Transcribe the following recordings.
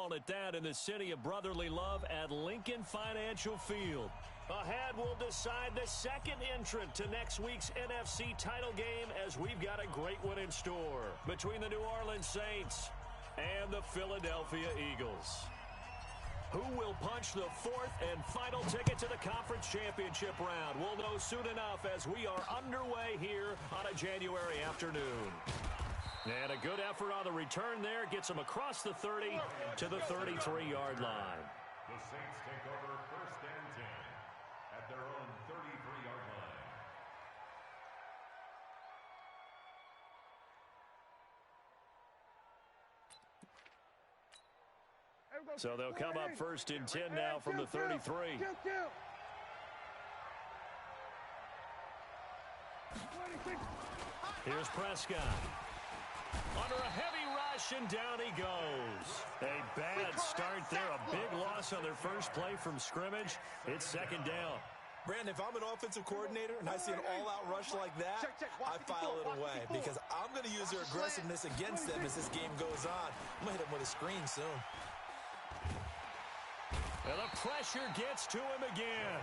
battle at that in the city of brotherly love at Lincoln Financial Field. Ahead, we'll decide the second entrant to next week's NFC title game as we've got a great one in store between the New Orleans Saints and the Philadelphia Eagles. Who will punch the fourth and final ticket to the conference championship round? We'll know soon enough as we are underway here on a January afternoon. And a good effort on the return there gets them across the 30 to the 33-yard line. The Saints take over 1st and 10 at their own 33-yard line. So they'll come up 1st and 10 now from the 33. Here's Prescott. Under a heavy rush, and down he goes. A bad start there. A big loss on their first play from scrimmage. It's 2nd down. Brandon, if I'm an offensive coordinator and I see an all-out rush like that, I file it away because I'm going to use their aggressiveness against them as this game goes on. I'm going to hit them with a screen soon. And the pressure gets to him again.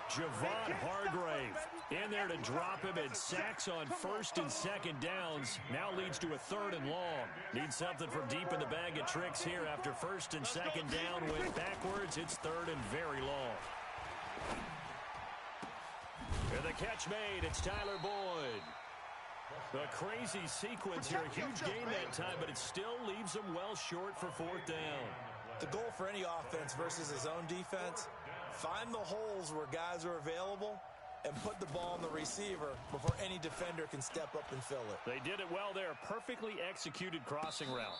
Javon Hargrave in there to drop him, and sacks on 1st and 2nd downs. Now leads to a 3rd and long. Needs something from deep in the bag of tricks here after 1st and 2nd down. Went backwards. It's 3rd and very long. And the catch made. It's Tyler Boyd. A crazy sequence here. A huge gain that time, but it still leaves them well short for 4th down. The goal for any offense versus his own defense, find the holes where guys are available and put the ball on the receiver before any defender can step up and fill it. They did it well there. Perfectly executed crossing route.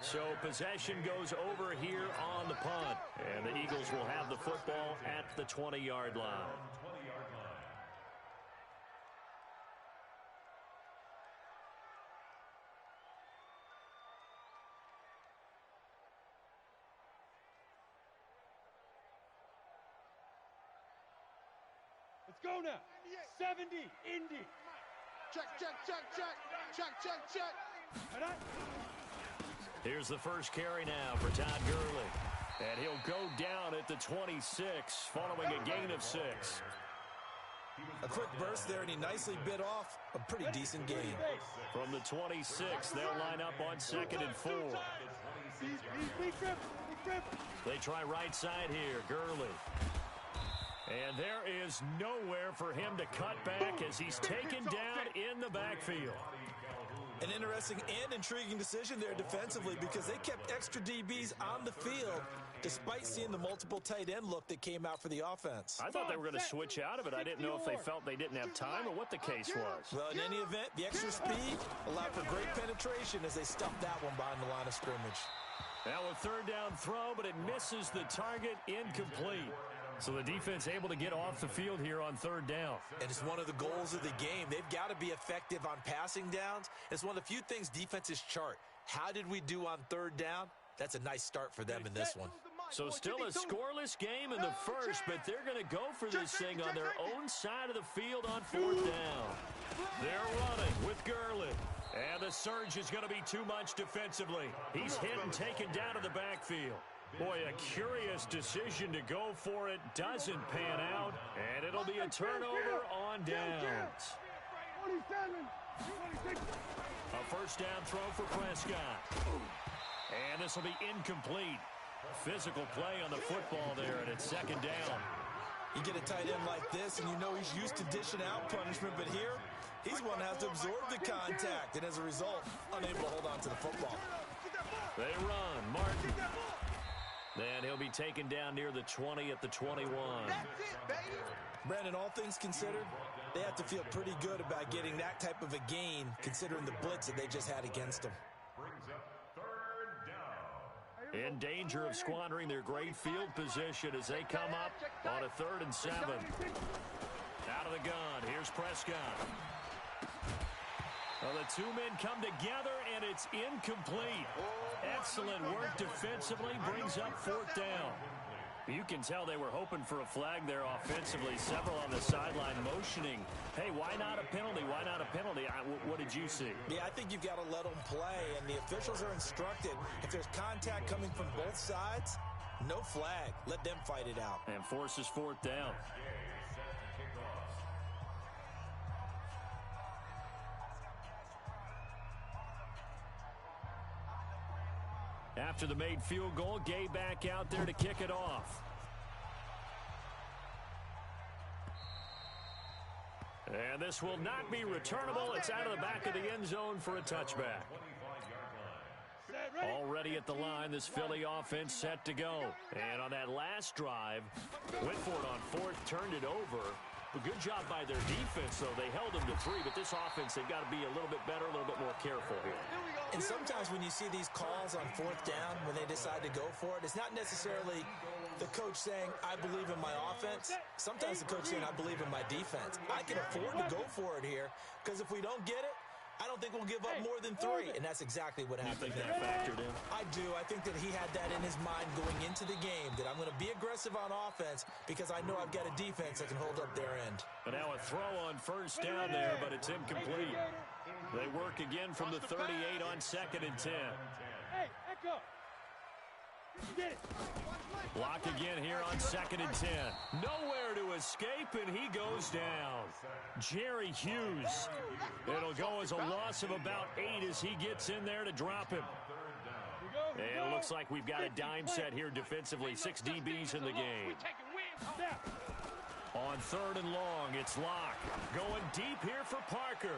So possession goes over here on the punt. And the Eagles will have the football at the 20-yard line. Let's go now. 70, Indy. Check. Here's the first carry now for Todd Gurley. And he'll go down at the 26 following a gain of 6. A quick burst there, and he nicely bit off a pretty decent gain. From the 26, they'll line up on 2nd and 4. They try right side here, Gurley. And there is nowhere for him to cut back as he's taken down in the backfield. An interesting and intriguing decision there defensively because they kept extra DBs on the field despite seeing the multiple tight end look that came out for the offense. I thought they were going to switch out of it. I didn't know if they felt they didn't have time or what the case was. Well, in any event, the extra speed allowed for great penetration as they stuffed that one behind the line of scrimmage. Now a 3rd down throw, but it misses the target, incomplete. So the defense able to get off the field here on 3rd down. And it's one of the goals of the game. They've got to be effective on passing downs. It's one of the few things defenses chart. How did we do on 3rd down? That's a nice start for them in this one. So still a scoreless game in the first, but they're going to go for this thing on their own side of the field on 4th down. They're running with Gurley. And the surge is going to be too much defensively. He's hit and taken down to the backfield. Boy, a curious decision to go for it. Doesn't pan out, and it'll be a turnover on downs. A 1st down throw for Prescott. And this will be incomplete. Physical play on the football there, and it's 2nd down. You get a tight end like this, and you know he's used to dishing out punishment, but here, he's one that has to absorb the contact, and as a result, unable to hold on to the football. They run. Martin. Then he'll be taken down near the 20 at the 21. That's it, baby. Brandon, all things considered, they have to feel pretty good about getting that type of a gain, considering the blitz that they just had against them. Brings up 3rd down. In danger of squandering their great field position as they come up on a 3rd and 7. Out of the gun, here's Prescott. Well, the two men come together, and it's incomplete. Excellent work defensively, brings up 4th down. You can tell they were hoping for a flag there offensively. Several on the sideline motioning. Hey, why not a penalty? Why not a penalty? What did you see? Yeah, I think you've got to let them play, and the officials are instructed. If there's contact coming from both sides, no flag. Let them fight it out. And forces fourth down. After the made field goal, Gay back out there to kick it off. And this will not be returnable. It's out of the back of the end zone for a touchback. Already at the line, this Philly offense set to go. And on that last drive, went for it on fourth, turned it over. A good job by their defense, though. They held them to 3, but this offense, they've got to be a little bit better, a little bit more careful here. And sometimes when you see these calls on fourth down, when they decide to go for it, it's not necessarily the coach saying, I believe in my offense. Sometimes the coach saying, I believe in my defense. I can afford to go for it here, because if we don't get it, I don't think we'll give up more than 3, and that's exactly what happened. You think that factored in? I do. I think that he had that in his mind going into the game, that I'm going to be aggressive on offense because I know I've got a defense that can hold up their end. But now a throw on first down there, but it's incomplete. They work again from the 38 on 2nd and 10. Hey, Echo. Get it. Block again here on 2nd and 10. Nowhere to escape, and he goes down. Jerry Hughes. It'll go as a loss of about 8 as he gets in there to drop him. And it looks like we've got a dime set here defensively. 6 DBs in the game. On 3rd and long, it's Locke. Going deep here for Parker.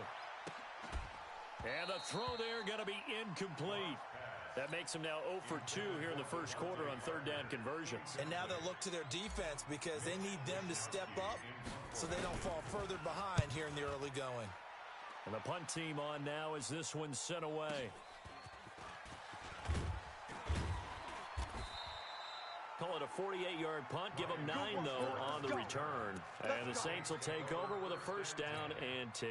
And the throw there going to be incomplete. That makes them now 0 for 2 here in the first quarter on 3rd down conversions. And now they'll look to their defense because they need them to step up so they don't fall further behind here in the early going. And the punt team on now as this one's sent away. Call it a 48-yard punt. Give them 9, though, on the return. And the Saints will take over with a first down and 10.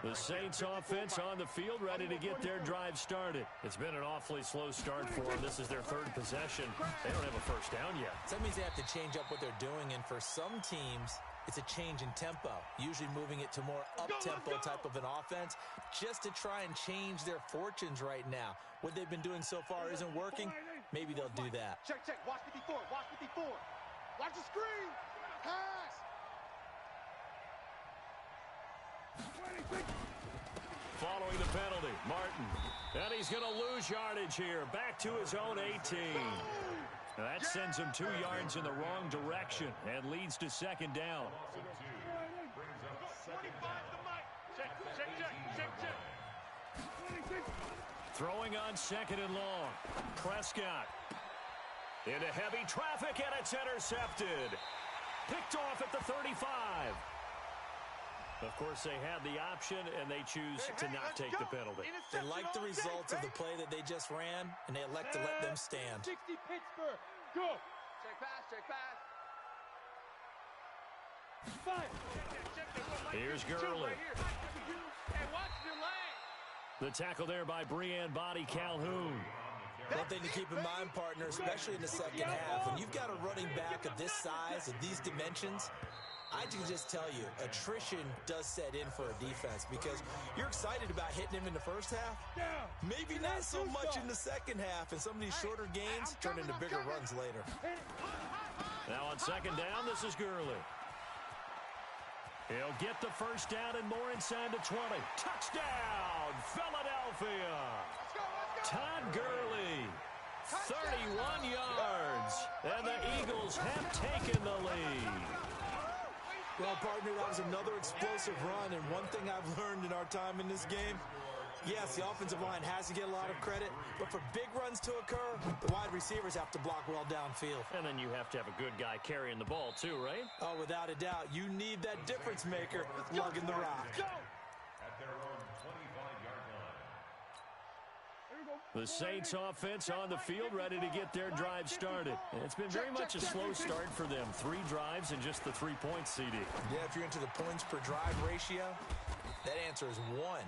The Saints offense on the field ready to get their drive started. It's been an awfully slow start for them. This is their 3rd possession. They don't have a first down yet. So that means they have to change up what they're doing, and for some teams, it's a change in tempo, usually moving it to more up-tempo type of an offense just to try and change their fortunes right now. What they've been doing so far isn't working. Maybe they'll do that. Check. Watch 54. Watch 54. Watch the screen. Pass. Following the penalty, Martin. And he's going to lose yardage here. Back to his own 18. Now that sends him 2 yards in the wrong direction and leads to 2nd down. Throwing on 2nd and long. Prescott. Into heavy traffic, and it's intercepted. Picked off at the 35. Of course, they had the option, and they choose to not take the penalty. They like the results of the play that they just ran, and they elect to let them stand. 60 Pittsburgh. Go. Check pass. Fire. Here's Gurley. Hey, watch your leg. The tackle there by Breanne Body Calhoun. One thing to keep in mind, partner, especially in the second half, when you've got a running back of this size, of these dimensions, I can just tell you, attrition does set in for a defense because you're excited about hitting him in the first half. Maybe not so much in the second half, and some of these shorter gains turn into bigger runs later. Now on 2nd down, this is Gurley. He'll get the first down and more inside the 20. Touchdown, Philadelphia. Todd Gurley, 31 yards, and the Eagles have taken the lead. Well, partner, that was another explosive run, and one thing I've learned in our time in this game, yes, the offensive line has to get a lot of credit, but for big runs to occur, the wide receivers have to block well downfield. And then you have to have a good guy carrying the ball too, right? Oh, without a doubt. You need that difference maker lugging the rock. At their own 25-yard line. The Saints offense on the field ready to get their drive started. And it's been very much a slow start for them. 3 drives and just the 3 points, CD. Yeah, if you're into the points per drive ratio, that answer is 1.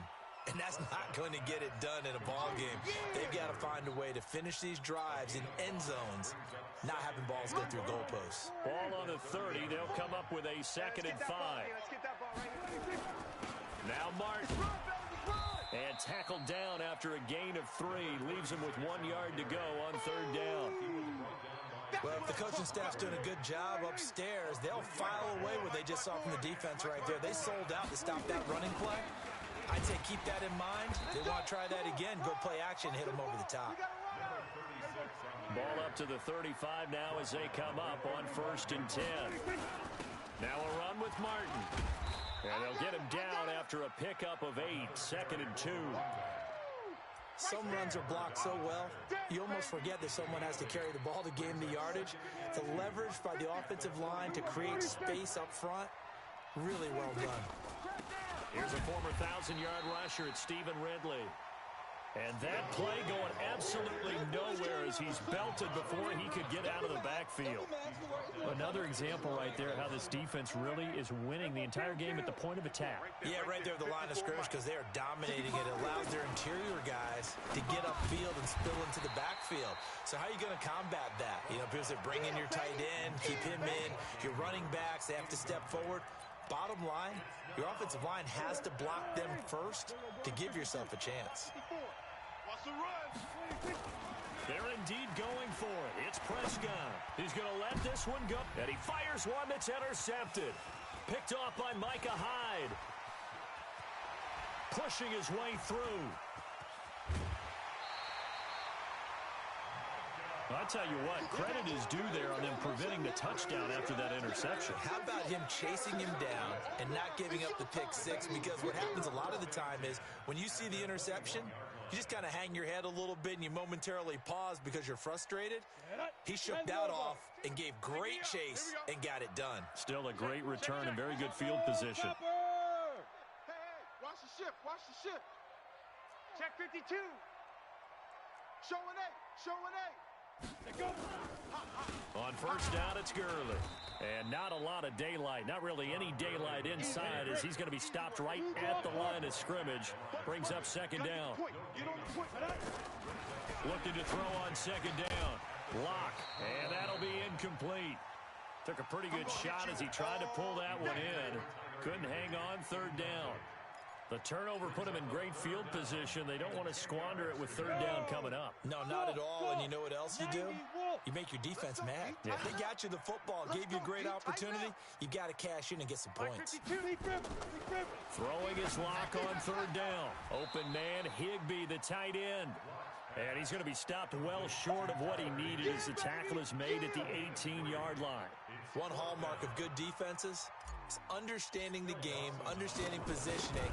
and that's not going to get it done in a ball game. They've got to find a way to finish these drives in end zones, not having balls go through goalposts. Ball on the 30. They'll come up with a 2nd and 5. Now Martin. And tackled down after a gain of 3. Leaves him with 1 yard to go on 3rd down. Well, if the coaching staff's doing a good job upstairs, they'll file away what they just saw from the defense right there. They sold out to stop that running play. I'd say keep that in mind. They want to try that again. Go play action, hit them over the top. Ball up to the 35 now as they come up on 1st and 10. Now a run with Martin. And they'll get him down after a pickup of 8. 2nd and 2. Some runs are blocked so well, you almost forget that someone has to carry the ball to gain the yardage. The leverage by the offensive line to create space up front, really well done. Here's a former 1,000-yard rusher, it's Stephen Ridley. And that play going absolutely nowhere as he's belted before he could get out of the backfield. Another example right there how this defense really is winning the entire game at the point of attack. Yeah, right there at the line of scrimmage because they are dominating it. It allows their interior guys to get upfield and spill into the backfield. So how are you going to combat that? You know, people say bring in your tight end, keep him in. Your running backs, they have to step forward. Bottom line, your offensive line has to block them first to give yourself a chance. They're indeed going for it. It's Prescott. He's going to let this one go. And he fires one that's intercepted. Picked off by Micah Hyde. Pushing his way through. I tell you what, credit is due there on them preventing the touchdown after that interception. How about him chasing him down and not giving up the pick 6? Because what happens a lot of the time is when you see the interception, you just kind of hang your head a little bit and you momentarily pause because you're frustrated. He shook that off and gave great chase and got it done. Still a great return and very good field position. Hey, watch the ship, watch the ship. Check 52. Show an 8, show an 8. On 1st down, it's Gurley. And not a lot of daylight, not really any daylight inside as he's going to be stopped right at the line of scrimmage. Brings up 2nd down. Looking to throw on 2nd down. Lock, and that'll be incomplete. Took a pretty good shot as he tried to pull that one in. Couldn't hang on 3rd down. The turnover put him in great field position. They don't want to squander it with 3rd down coming up. No, not at all. And you know what else you do? You make your defense mad. Yeah. They got you the football, gave you a great opportunity. You got to cash in and get some points. Throwing his lock on 3rd down. Open man, Higbee, the tight end. And he's going to be stopped well short of what he needed as the tackle is made at the 18-yard line. One hallmark of good defenses is understanding the game, understanding positioning,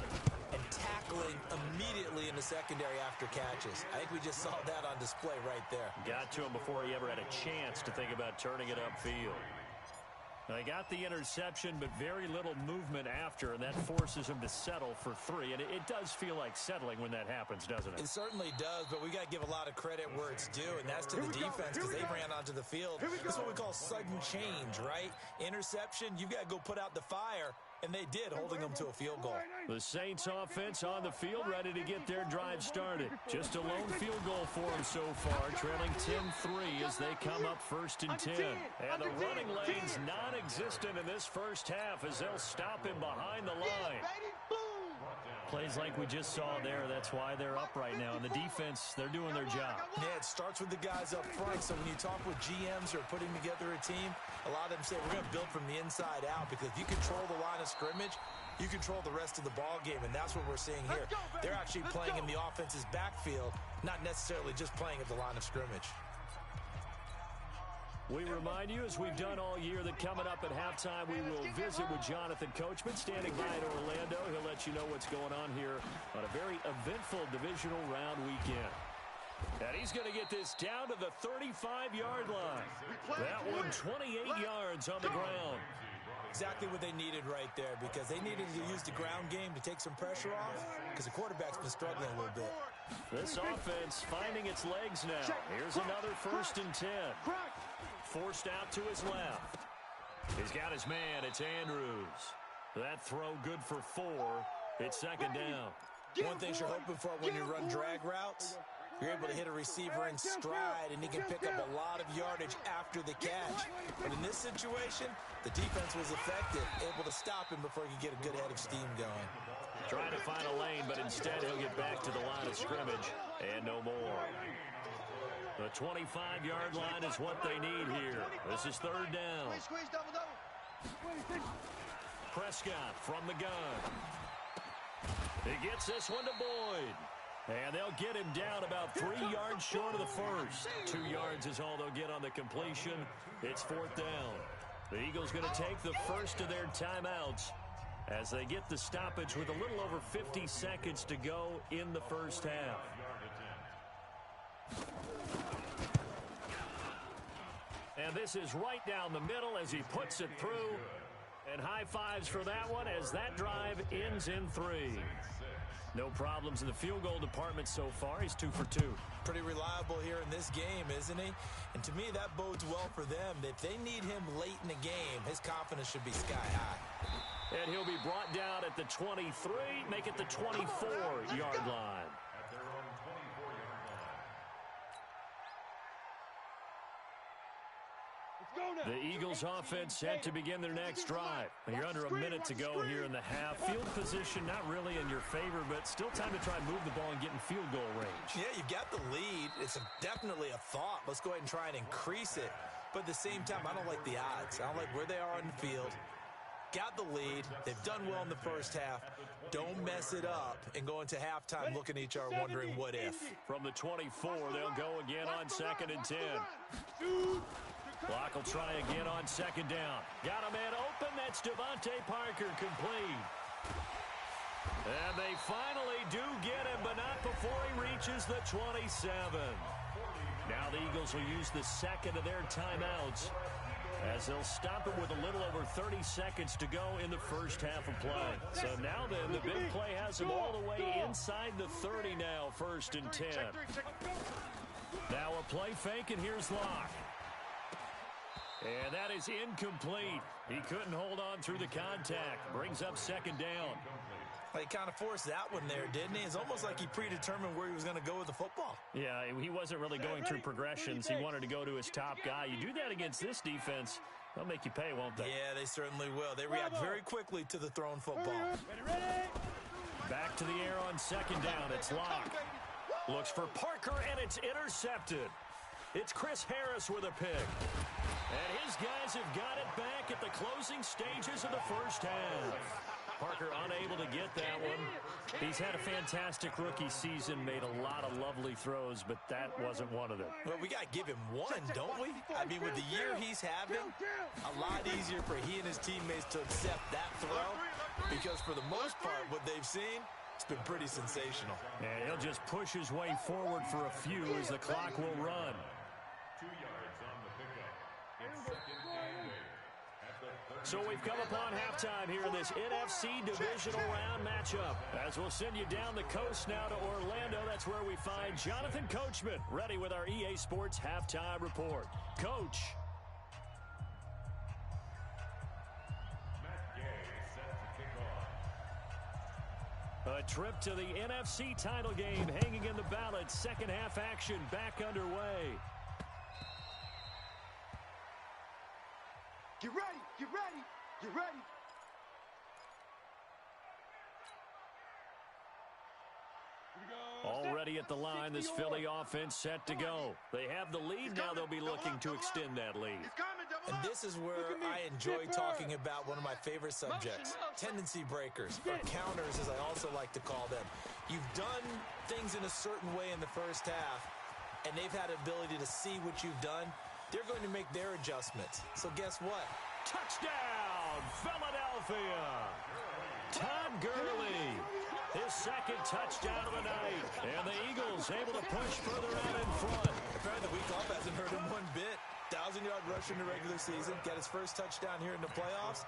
and tackling immediately in the secondary after catches. I think we just saw that on display right there. Got to him before he ever had a chance to think about turning it upfield. They got the interception, but very little movement after, and that forces him to settle for 3. And it does feel like settling when that happens, doesn't it? It certainly does, but we got to give a lot of credit where it's due, and that's to the defense because they ran onto the field. This is what we call sudden change, right? Interception, you've got to go put out the fire, and they did, holding them to a field goal. The Saints offense on the field, ready to get their drive started. Just a lone field goal for them so far, trailing 10-3 as they come up 1st and 10. And the running lane's non-existent in this first half as they'll stop him behind the line. Plays like we just saw there, that's why they're up right now. And the defense, they're doing their job. Yeah, it starts with the guys up front. So when you talk with GMs who are putting together a team, a lot of them say we're going to build from the inside out because if you control the line of scrimmage, you control the rest of the ball game, and that's what we're seeing here. They're actually playing in the offense's backfield, not necessarily just playing at the line of scrimmage. We remind you, as we've done all year, that coming up at halftime, we will visit with Jonathan Coachman, standing by in Orlando. He'll let you know what's going on here on a very eventful divisional round weekend. And he's going to get this down to the 35-yard line. That one, 28 yards on the ground. Exactly what they needed right there because they needed to use the ground game to take some pressure off because the quarterback's been struggling a little bit. This offense finding its legs now. Here's another 1st and 10. Forced out to his left. He's got his man. It's Andrews. That throw good for 4. It's 2nd down. One thing you're hoping for when you run drag routes, you're able to hit a receiver in stride, and he can pick up a lot of yardage after the catch. But in this situation, the defense was effective, able to stop him before he could get a good head of steam going. Trying to find a lane, but instead he'll get back to the line of scrimmage and no more. The 25-yard line is what they need here. This is third down. Prescott from the gun. He gets this one to Boyd. And they'll get him down about 3 yards short of the first. 2 yards is all they'll get on the completion. It's fourth down. The Eagles going to take the first of their timeouts as they get the stoppage with a little over 50 seconds to go in the first half. And this is right down the middle as he puts it through. And high fives for that one as that drive ends in 3. No problems in the field goal department so far. He's 2 for 2. Pretty reliable here in this game, isn't he? And to me, that bodes well for them. If they need him late in the game, his confidence should be sky high. And he'll be brought down at the 23, make it the 24-yard line. At their own 24-yard line. The Eagles offense set to begin their next drive. You're under a minute to go here in the half. Field position not really in your favor, but still time to try and move the ball and get in field goal range. Yeah, you've got the lead. It's definitely a thought. Let's go ahead and try and increase it. But at the same time, I don't like the odds. I don't like where they are on the field. Got the lead. They've done well in the first half. Don't mess it up and go into halftime looking at each other wondering what if. From the 24, they'll go again on 2nd and 10. Clock will try again on 2nd down. Got a man open. That's Devontae Parker complete. And they finally do get him, but not before he reaches the 27. Now the Eagles will use the second of their timeouts as they'll stop it with a little over 30 seconds to go in the first half of play. So now then, the big play has him all the way inside the 30 now, 1st and 10. Now a play fake, and here's Locke. And that is incomplete. He couldn't hold on through the contact. Brings up 2nd down. He kind of forced that one there, didn't he? It's almost like he predetermined where he was going to go with the football. Yeah, he wasn't really going through progressions. He wanted to go to his top guy. You do that against this defense, they'll make you pay, won't they? Yeah, they certainly will. They react very quickly to the thrown football. Back to the air on 2nd down. It's Locke. Looks for Parker, and it's intercepted. It's Chris Harris with a pick. And his guys have got it back at the closing stages of the first half. Parker unable to get that one. He's had a fantastic rookie season, made a lot of lovely throws, but that wasn't one of them. Well, we got to give him one, don't we? I mean, with the year he's having, a lot easier for he and his teammates to accept that throw because for the most part, what they've seen, it's been pretty sensational. And he'll just push his way forward for a few as the clock will run. 2 yards on the pickup. It's 2nd and 8. So we've come upon halftime here in this NFC Divisional Round matchup. As we'll send you down the coast now to Orlando, that's where we find Jonathan Coachman, ready with our EA Sports Halftime Report. Coach. Matt Gay set to kick off. A trip to the NFC title game hanging in the balance. Second half action back underway. Get ready, get ready, get ready. Already at the line, this Philly offense set to go. They have the lead, now they'll be looking to extend that lead. And this is where I enjoy talking about one of my favorite subjects, tendency breakers, or counters as I also like to call them. You've done things in a certain way in the first half, and they've had the ability to see what you've done. They're going to make their adjustments. So guess what? Touchdown, Philadelphia! Todd Gurley, his second touchdown of the night. And the Eagles able to push further out in front. Apparently the week off hasn't hurt him one bit. 1,000-yard rush in the regular season. Got his first touchdown here in the playoffs.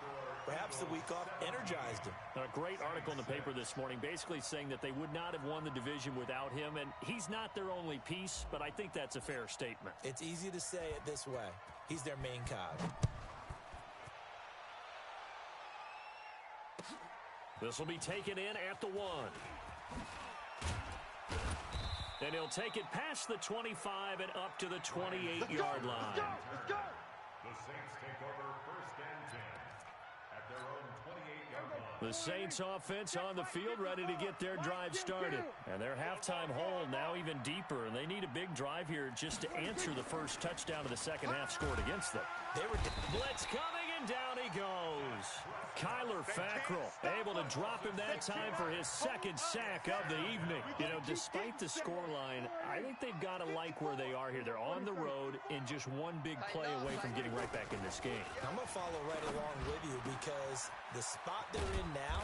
Perhaps the week off energized him. A great article in the paper this morning basically saying that they would not have won the division without him. And he's not their only piece, but I think that's a fair statement. It's easy to say it this way. He's their main cog. This will be taken in at the 1. And he'll take it past the 25 and up to the 28-yard line. The Saints take over 1st and 10 at their own 28-yard line. The Saints offense on the field ready to get their drive started. And their halftime hole now even deeper. And they need a big drive here just to answer the first touchdown of the second half scored against them. Blitz coming, and down he goes. Kyler Fackrell able to drop him that time for his second sack of the evening. You know, despite the scoreline, I think they've got to like where they are here. They're on the road and just one big play away from getting right back in this game. I'm going to follow right along with you because the spot they're in now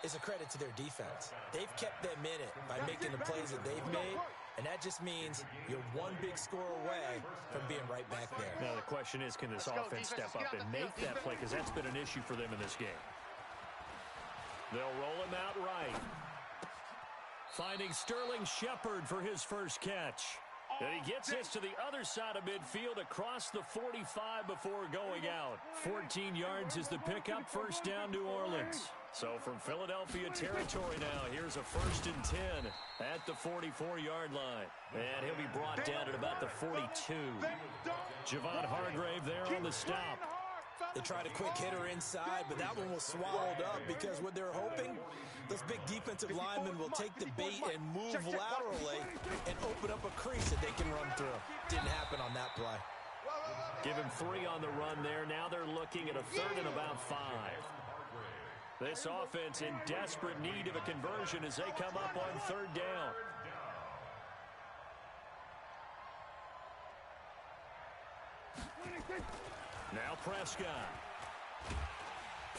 is a credit to their defense. They've kept them in it by making the plays that they've made, and that just means you're one big score away from being right back there. Now the question is, can this offense step up and make that play? Because that's been an issue for them in this game. They'll roll him out right. Finding Sterling Shepard for his first catch. And he gets this to the other side of midfield across the 45 before going out. 14 yards is the pickup, first down New Orleans. So from Philadelphia territory now, here's a 1st and 10 at the 44-yard line. And he'll be brought down at about the 42. Javon Hargrave there on the stop. They tried a quick hitter inside, but that one was swallowed up because what they're hoping, those big defensive linemen will take the bait and move laterally and open up a crease that they can run through. Didn't happen on that play. Give him 3 on the run there. Now they're looking at a 3rd and about 5. This offense in desperate need of a conversion as they come up on 3rd down. Now Prescott.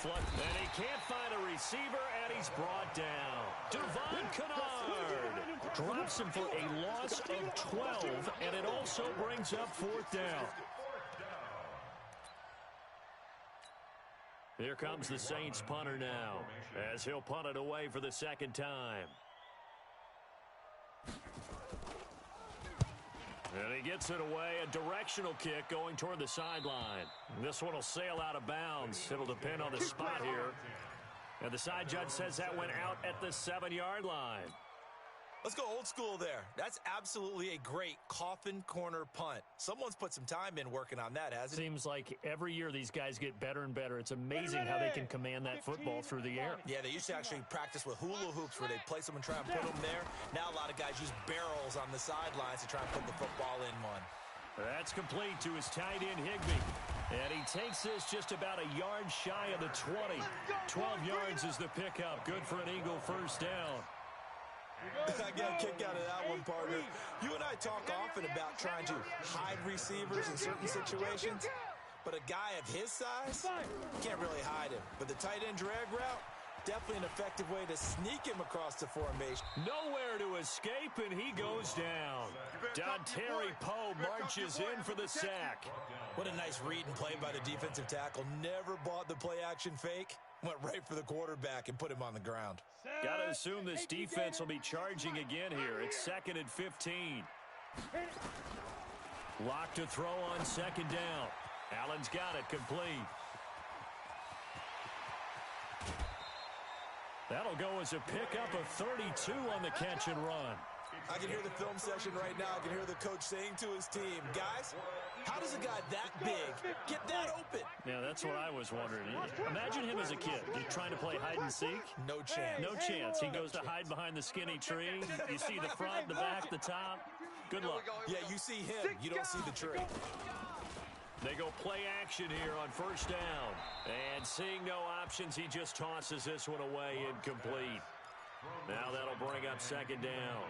And he can't find a receiver, and he's brought down. Devon Kennard drops him for a loss of 12, and it also brings up 4th down. Here comes the Saints punter now, as he'll punt it away for the 2nd time. And he gets it away, a directional kick going toward the sideline. This one will sail out of bounds. It'll depend on the spot here. And the side judge says that went out at the 7-yard line. Let's go old school there. That's absolutely a great coffin corner punt. Someone's put some time in working on that, hasn't it? Seems like every year these guys get better and better. It's amazing how they can command that football through the air. Yeah, they used to actually practice with hula hoops where they place them and try and put them there. Now a lot of guys use barrels on the sidelines to try and put the football in one. That's complete to his tight end, Higbee. And he takes this just about a yard shy of the 20. 12 yards is the pickup. Good for an Eagle 1st down. I got a kick out of that one, partner. You and I talk often about trying to hide receivers in certain situations, but a guy of his size, you can't really hide him. But the tight end drag route, definitely an effective way to sneak him across the formation. Nowhere to escape, and he goes down. Dontari Poe marches in for the sack. What a nice read and play by the defensive tackle. Never bought the play-action fake. Went right for the quarterback and put him on the ground. Got to assume this defense will be charging again here. It's 2nd and 15. Lock to throw on 2nd down. Allen's got it complete. That'll go as a pickup of 32 on the catch and run. I can hear the film session right now. I can hear the coach saying to his team, guys, how does a guy that big get that open? Yeah, that's what I was wondering. Imagine him as a kid. He's trying to play hide and seek. No chance. No chance. He goes to hide behind the skinny tree. You see the front, the back, the top. Good luck. Yeah, you see him. You don't see the tree. They go play action here on 1st down. And seeing no options, he just tosses this one away incomplete. Now that'll bring up 2nd down.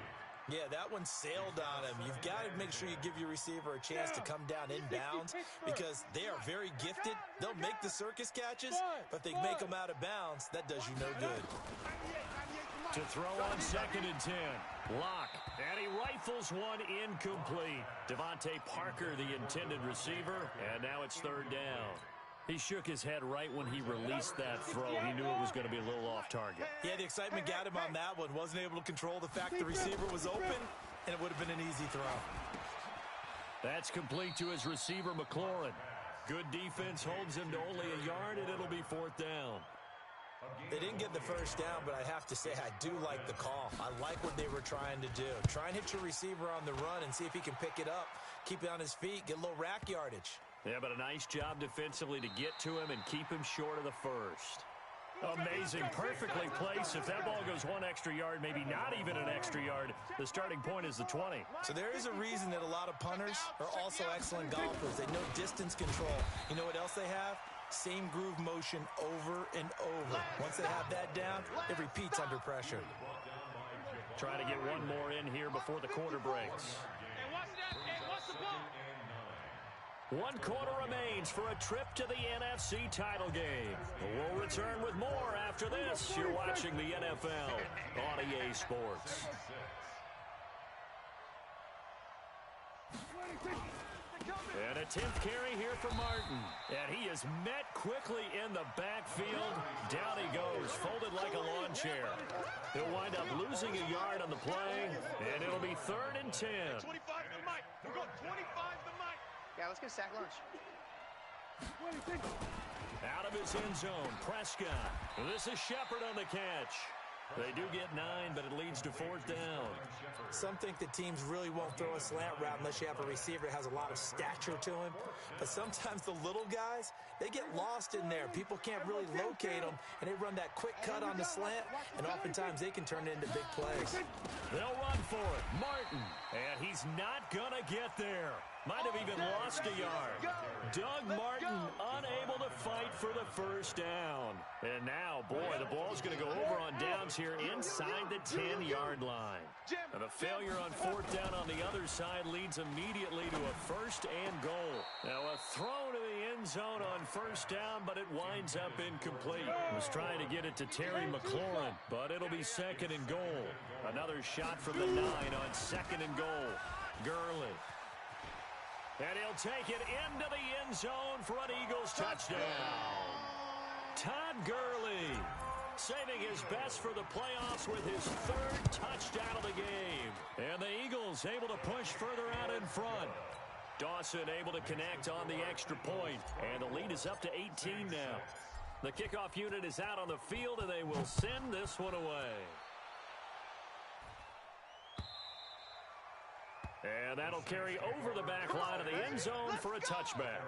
Yeah, that one sailed on him. You've got to make sure you give your receiver a chance to come down inbounds because they are very gifted. They'll make the circus catches, but if they make them out of bounds, that does you no good. To throw on 2nd and 10. Lock. And he rifles one incomplete. Devontae Parker, the intended receiver, and now it's 3rd down. He shook his head right when he released that throw. He knew it was going to be a little off target. Yeah, the excitement got him on that one. Wasn't able to control the fact the receiver was open, and it would have been an easy throw. That's complete to his receiver, McLaurin. Good defense holds him to only a yard, and it'll be 4th down. They didn't get the first down, but I have to say I do like the call. I like what they were trying to do. Try and hit your receiver on the run and see if he can pick it up, keep it on his feet, get a little rack yardage. Yeah, but a nice job defensively to get to him and keep him short of the first. Amazing, perfectly placed. If that ball goes one extra yard, maybe not even an extra yard, the starting point is the 20. So there is a reason that a lot of punters are also excellent golfers. They know distance control. You know what else they have? Same groove motion over and over. Once they have that down, it repeats under pressure. Try to get one more in here before the quarter breaks. One quarter remains for a trip to the NFC title game. We'll return with more after this. You're watching the NFL on EA Sports. And a 10th carry here for Martin. And he is met quickly in the backfield. Down he goes, folded like a lawn chair. He'll wind up losing a yard on the play, and it'll be 3rd and 10. 25 to the mic. We're going 25 to the mic. Yeah, let's get a sack lunch. Out of his end zone, Prescott. This is Shepard on the catch. They do get 9, but it leads to 4th down. Some think that teams really won't throw a slant route unless you have a receiver that has a lot of stature to him. But sometimes the little guys, they get lost in there. People can't really locate them, and they run that quick cut on the slant, and oftentimes they can turn it into big plays. They'll run for it. Martin, and he's not going to get there. Might have even lost a yard. Doug Martin unable to fight for the first down. And now, boy, the ball's going to go over on downs here inside the 10-yard line. And a failure on 4th down on the other side leads immediately to a 1st and goal. Now, a throw to the end zone on 1st down, but it winds up incomplete. Was trying to get it to Terry McLaurin, but it'll be 2nd and goal. Another shot from the 9 on 2nd and goal. Gurley. And he'll take it into the end zone for an Eagles touchdown. Todd Gurley saving his best for the playoffs with his 3rd touchdown of the game. And the Eagles able to push further out in front. Dawson able to connect on the extra point. And the lead is up to 18 now. The kickoff unit is out on the field, and they will send this one away. And that'll carry over the back line of the end zone for a touchback.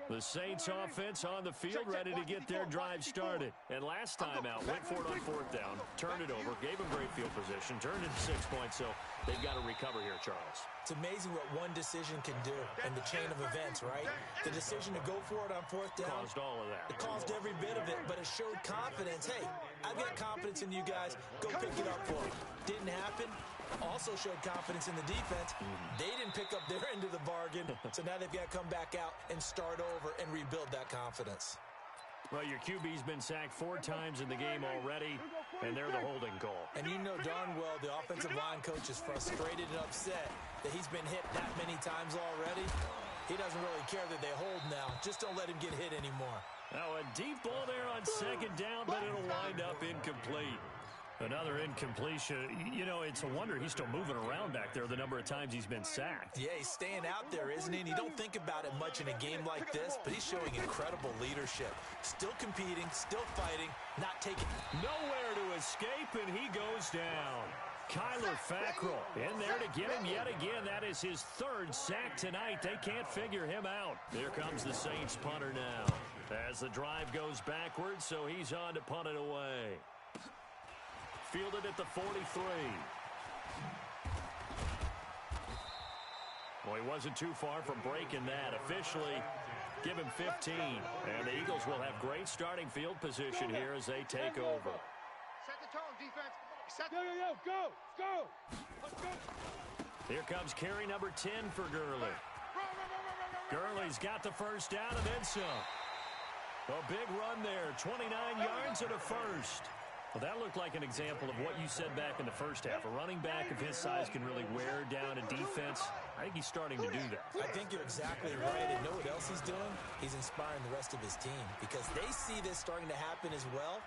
The Saints offense on the field ready to get their drive started. And last time out, went for it on 4th down, turned it over, gave them great field position, turned it to 6 points, so they've got to recover here, Charles. It's amazing what one decision can do in the chain of events, right? The decision to go for it on 4th down. Caused all of that. It caused every bit of it, but it showed confidence. Hey, I've got confidence in you guys. Go pick it up for them. Didn't happen. Also showed confidence in the defense. They didn't pick up their end of the bargain, so now they've got to come back out and start over and rebuild that confidence. Well, your QB's been sacked 4 times in the game already, and they're the holding call. And you know darn well the offensive line coach is frustrated and upset that he's been hit that many times already. He doesn't really care that they hold now. Just don't let him get hit anymore. Now a deep ball there on 2nd down, but it'll wind up incomplete. Another incompletion. You know, it's a wonder he's still moving around back there the number of times he's been sacked. Yeah, he's staying out there, isn't he? And you don't think about it much in a game like this, but he's showing incredible leadership. Still competing, still fighting, not taking... Nowhere to escape, and he goes down. Kyler Fackrell in there to get him yet again. That is his 3rd sack tonight. They can't figure him out. Here comes the Saints punter now. As the drive goes backwards, so he's on to punt it away. Fielded at the 43. Well, he wasn't too far from breaking that. Officially, give him 15. And the Eagles will have great starting field position here as they take over. Set the tone, defense. Go. Let's go. Here comes carry number 10 for Gurley. Gurley's got the first down and then some. A big run there, 29 yards and a 1st. Well, that looked like an example of what you said back in the first half. A running back of his size can really wear down a defense. I think he's starting to do that. I think you're exactly right. And know what else he's doing? He's inspiring the rest of his team because they see this starting to happen as well.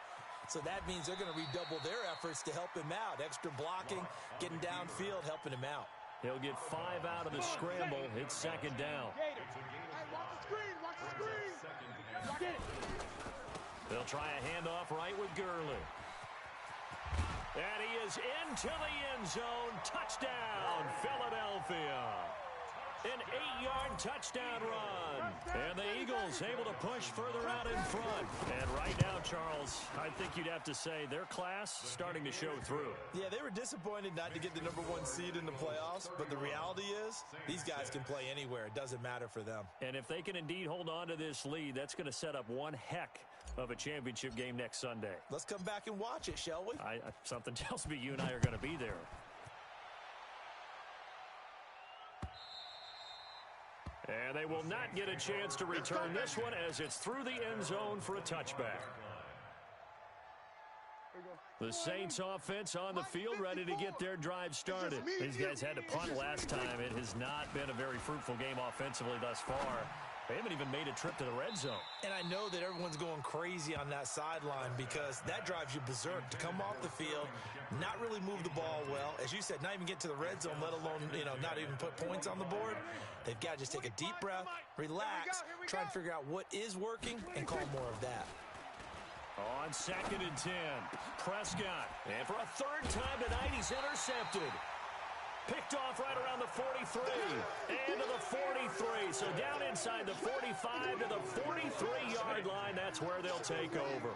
So that means they're going to redouble their efforts to help him out. Extra blocking, getting downfield, helping him out. He'll get 5 out of the scramble. It's 2nd down. Hey, watch the screen. Watch the screen. They'll try a handoff right with Gurley. And he is into the end zone. Touchdown, Philadelphia. An 8-yard touchdown run. And the Eagles able to push further out in front. And right now, Charles, I think you'd have to say their class starting to show through. Yeah, they were disappointed not to get the #1 seed in the playoffs, but the reality is these guys can play anywhere. It doesn't matter for them. And if they can indeed hold on to this lead, that's going to set up one heck of a championship game next Sunday. Let's come back and watch it, shall we? Something tells me you and I are going to be there. And they will not get a chance to return this one as it's through the end zone for a touchback. The Saints offense on the field ready to get their drive started. These guys had to punt last time. It has not been a very fruitful game offensively thus far. They haven't even made a trip to the red zone. And I know that everyone's going crazy on that sideline because that drives you berserk to come off the field, not really move the ball well. As you said, not even get to the red zone, let alone, not even put points on the board. They've got to just take a deep breath, relax, try and figure out what is working, and call more of that. On 2nd and 10, Prescott. And for a third time tonight, he's intercepted. Picked off right around the 43 and to the 43. So down inside the 45 to the 43-yard line. That's where they'll take over.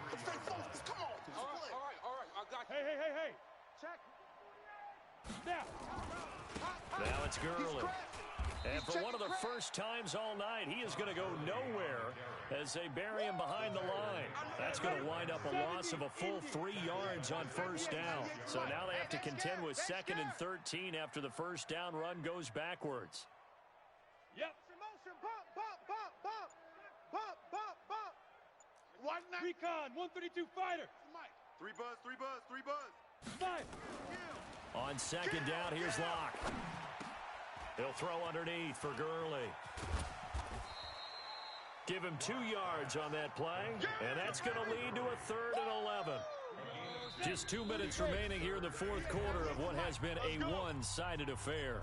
Come on. All right. I got you. Hey. Check. Now it's Gurley. And for one of the first times all night, he is going to go nowhere as they bury him behind the line. That's going to wind up a loss of a full 3 yards on first down. So now they have to contend with 2nd and 13 after the first down run goes backwards. Yep. Bump. Recon, 132 fighter. 3 buzz. 5. On 2nd down, here's Locke. He'll throw underneath for Gurley. Give him 2 yards on that play, and that's going to lead to a 3rd and 11. Just 2 minutes remaining here in the fourth quarter of what has been a one-sided affair.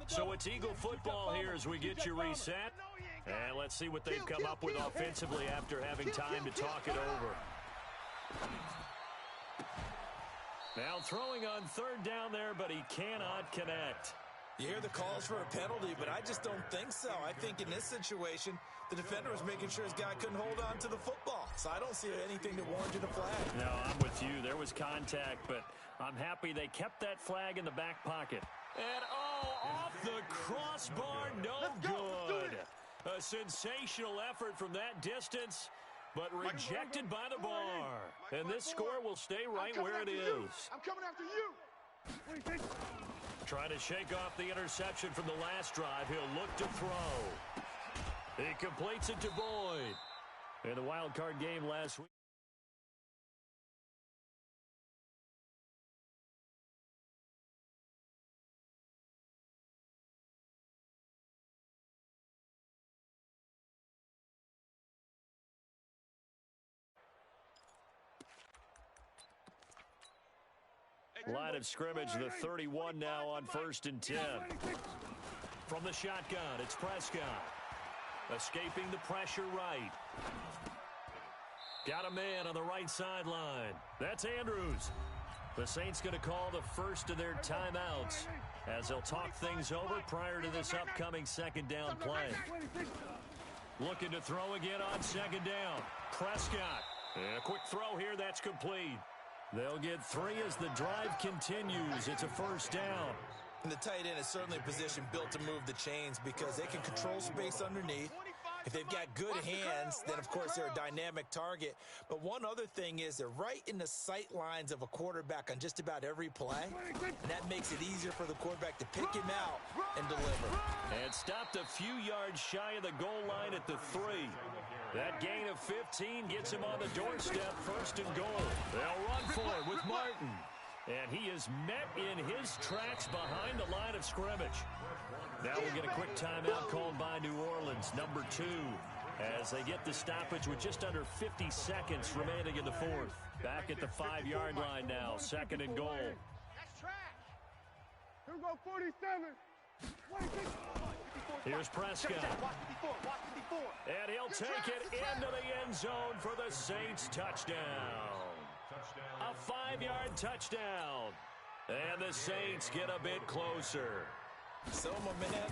So it's Eagle football here as we get you reset. And let's see what they've come up with offensively after having time to talk it over. Now throwing on 3rd down there, but he cannot connect. You hear the calls for a penalty, but I just don't think so. I think in this situation, the defender was making sure his guy couldn't hold on to the football. So I don't see anything that warranted a flag. No, I'm with you. There was contact, but I'm happy they kept that flag in the back pocket. And, off the crossbar, no good. A sensational effort from that distance, but rejected by the bar. And this score will stay right where it is. I'm coming after you. Trying to shake off the interception from the last drive. He'll look to throw. He completes it to Boyd. In the wild card game last week. Line of scrimmage, the 31 now on 1st and 10. From the shotgun, it's Prescott. Escaping the pressure right. Got a man on the right sideline. That's Andrews. The Saints going to call the first of their timeouts as they'll talk things over prior to this upcoming 2nd down play. Looking to throw again on 2nd down. Prescott. And a quick throw here, that's complete. They'll get 3 as the drive continues. It's a first down. And the tight end is certainly a position built to move the chains because they can control space underneath. If they've got good hands, then, of course, they're a dynamic target. But one other thing is they're right in the sight lines of a quarterback on just about every play. And that makes it easier for the quarterback to pick him out and deliver. And stopped a few yards shy of the goal line at the 3. That gain of 15 gets him on the doorstep, 1st and goal. They'll run for it with Martin. And he is met in his tracks behind the line of scrimmage. Now we'll get a quick timeout called by New Orleans, number 2, as they get the stoppage with just under 50 seconds remaining in the fourth. Back at the 5-yard line now, 2nd and goal. That's trash. Here we go, 47. 26. 54 Here's Prescott. And he'll take it into the end zone for the Saints touchdown. A 5-yard touchdown. And the Saints get a bit closer. So, my man,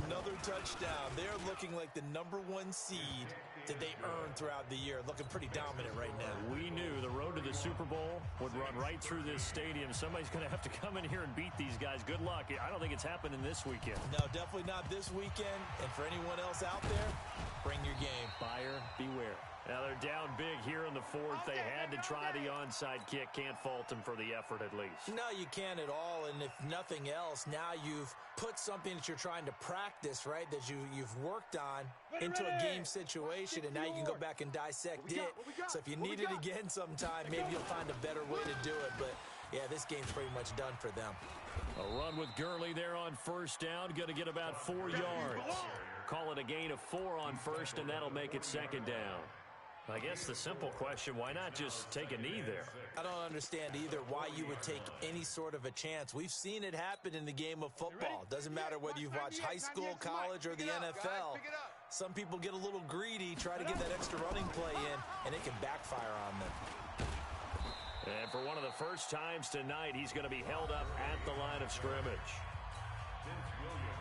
another touchdown. They're looking like the #1 seed that they earned throughout the year. Looking pretty dominant right now. We knew the road to the Super Bowl would run right through this stadium. Somebody's going to have to come in here and beat these guys. Good luck. I don't think it's happening this weekend. No, definitely not this weekend. And for anyone else out there, bring your game. Buyer beware. Now they're down big here in the fourth. They had to try the onside kick. Can't fault them for the effort at least. No, you can't at all. And if nothing else, now you've put something that you're trying to practice, right, that you've worked on into a game situation, and now you can go back and dissect it. So if you need it again sometime, maybe you'll find a better way to do it. But, yeah, this game's pretty much done for them. A run with Gurley there on first down. Going to get about 4 yards. Call it a gain of 4 on first, and that'll make it second down. I guess the simple question, why not just take a knee there? I don't understand either why you would take any sort of a chance. We've seen it happen in the game of football. Doesn't matter whether you've watched high school, college, or the NFL. Some people get a little greedy, try to get that extra running play in, and it can backfire on them. And for one of the first times tonight, he's going to be held up at the line of scrimmage.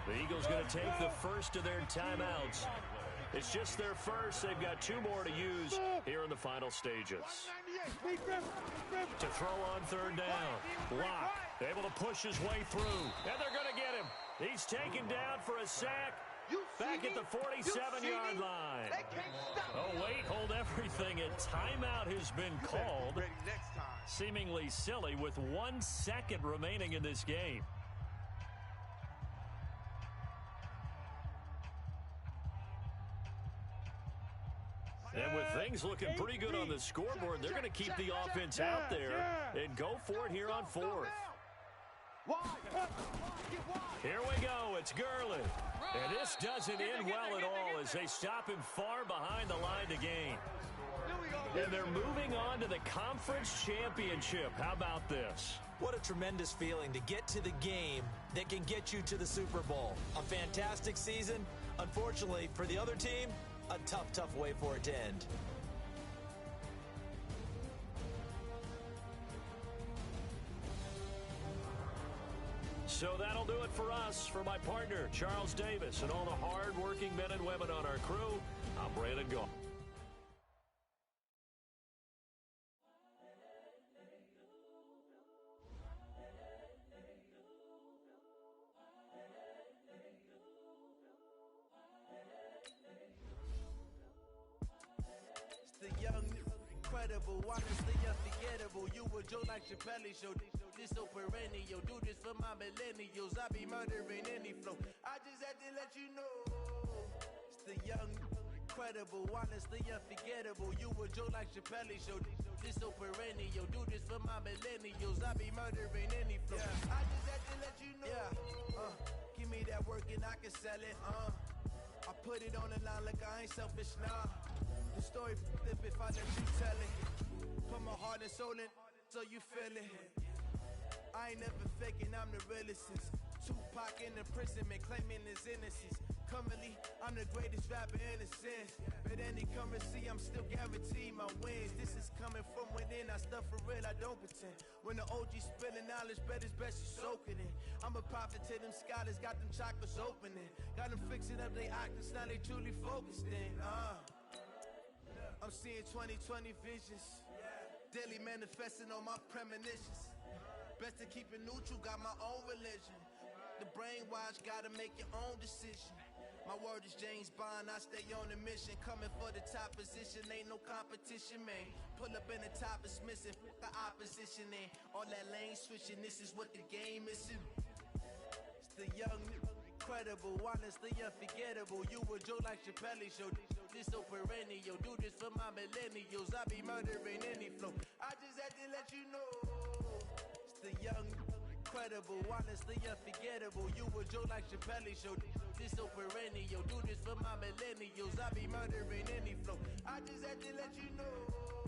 The Eagles going to take the first of their timeouts. It's just their first. They've got 2 more to use here in the final stages. To throw on third down. Block. Able to push his way through. And they're going to get him. He's taken down for a sack. Back at the 47-yard line. Oh, wait. Hold everything. A timeout has been called. Seemingly silly with 1 second remaining in this game. And with things looking pretty good on the scoreboard, they're going to keep the offense out there and go for it here on fourth. Here we go. It's Gurley. And this doesn't end well at all as they stop him far behind the line to gain. And they're moving on to the conference championship. How about this? What a tremendous feeling to get to the game that can get you to the Super Bowl. A fantastic season. Unfortunately, for the other team, a tough way for it to end. So that'll do it for us. For my partner, Charles Davis, and all the hard-working men and women on our crew, I'm Brandon Gault. Honestly unforgettable. You were Joe like Chappelle show. This so perennial. Do this for my millennials. I be murdering any flow. I just had to let you know. It's the young, incredible, honestly unforgettable. You were Joe like Chappelle show. This so perennial. Do this for my millennials. I be murdering any flow. I just had to let you know. Give me that work and I can sell it. I put it on the line like I ain't selfish, nah. The story flip if I let you tell it. Put my heart and soul in so you feel it. I ain't never faking, I'm the realest since Tupac in imprisonment, claiming his innocence. Currently, I'm the greatest rapper in a sense. But any currency, I'm still guaranteed my wins. This is coming from within, I stuff for real, I don't pretend. When the OG spilling knowledge, bet it's best you soak it in. I'm a prophet to them scholars, got them chakras opening. Got them fixing up they octaves, now they truly focused in. I'm seeing 2020 visions. Daily manifesting on my premonitions. Best to keep it neutral, got my own religion. The brainwash, gotta make your own decision. My word is James Bond, I stay on a mission. Coming for the top position, ain't no competition, man. Pull up in the top, it's missing, the opposition, and all that lane switching, this is what the game is. It's the young, incredible, honestly unforgettable. You were Joe like Chappelle show. This so perennial. Do this for my millennials. I be murdering any flow. I just had to let you know. It's the young, incredible, honestly unforgettable. You were Joe like Chappelle show. This so perennial. Do this for my millennials. I be murdering any flow. I just had to let you know.